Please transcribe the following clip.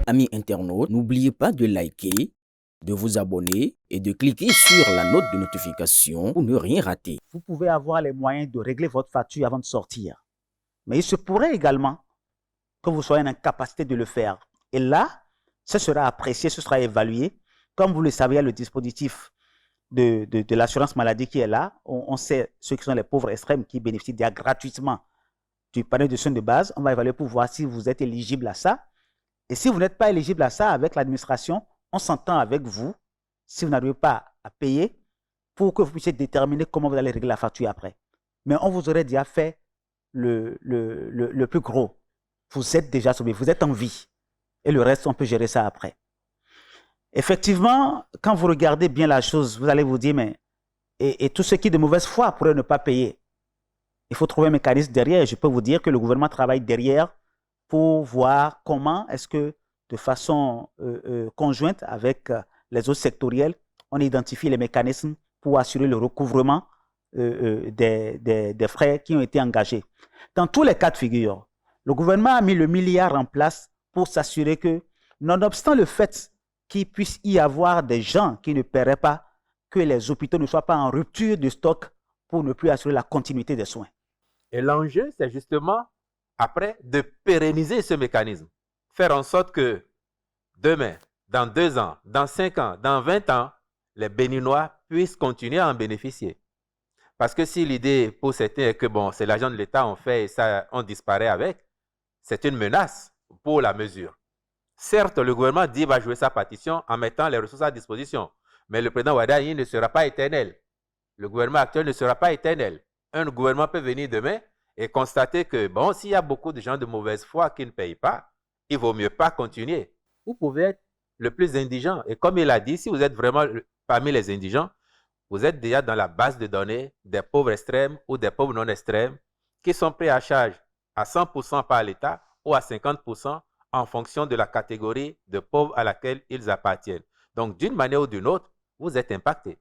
Amis internautes, n'oubliez pas de liker, de vous abonner et de cliquer sur la note de notification pour ne rien rater. Vous pouvez avoir les moyens de régler votre facture avant de sortir. Mais il se pourrait également que vous soyez en incapacité de le faire. Et là, ce sera apprécié, ce sera évalué. Comme vous le savez, il y a le dispositif de l'assurance maladie qui est là. On sait ceux qui sont les pauvres extrêmes qui bénéficient déjà gratuitement du panier de soins de base. On va évaluer pour voir si vous êtes éligible à ça. Et si vous n'êtes pas éligible à ça, avec l'administration, on s'entend avec vous, si vous n'arrivez pas à payer, pour que vous puissiez déterminer comment vous allez régler la facture après. Mais on vous aurait déjà fait le plus gros. Vous êtes déjà sauvé, vous êtes en vie. Et le reste, on peut gérer ça après. Effectivement, quand vous regardez bien la chose, vous allez vous dire, mais et tous ceux qui de mauvaise foi pourraient ne pas payer. Il faut trouver un mécanisme derrière. Je peux vous dire que le gouvernement travaille derrière pour voir comment est-ce que, de façon conjointe avec les autres sectoriels, on identifie les mécanismes pour assurer le recouvrement des frais qui ont été engagés. Dans tous les cas de figure, le gouvernement a mis le milliard en place pour s'assurer que, nonobstant le fait qu'il puisse y avoir des gens qui ne paieraient pas, que les hôpitaux ne soient pas en rupture de stock pour ne plus assurer la continuité des soins. Et l'enjeu, c'est justement, après, de pérenniser ce mécanisme. Faire en sorte que demain, dans 2 ans, dans 5 ans, dans 20 ans, les Béninois puissent continuer à en bénéficier. Parce que si l'idée pour certains est que bon, c'est l'argent de l'État, on fait et ça, on disparaît avec, c'est une menace pour la mesure. Certes, le gouvernement dit va jouer sa partition en mettant les ressources à disposition. Mais le président Ouattara ne sera pas éternel. Le gouvernement actuel ne sera pas éternel. Un gouvernement peut venir demain et constater que, bon, s'il y a beaucoup de gens de mauvaise foi qui ne payent pas, il vaut mieux pas continuer. Vous pouvez être le plus indigent. Et comme il a dit, si vous êtes vraiment parmi les indigents, vous êtes déjà dans la base de données des pauvres extrêmes ou des pauvres non extrêmes qui sont pris à charge à 100% par l'État ou à 50% en fonction de la catégorie de pauvres à laquelle ils appartiennent. Donc, d'une manière ou d'une autre, vous êtes impacté.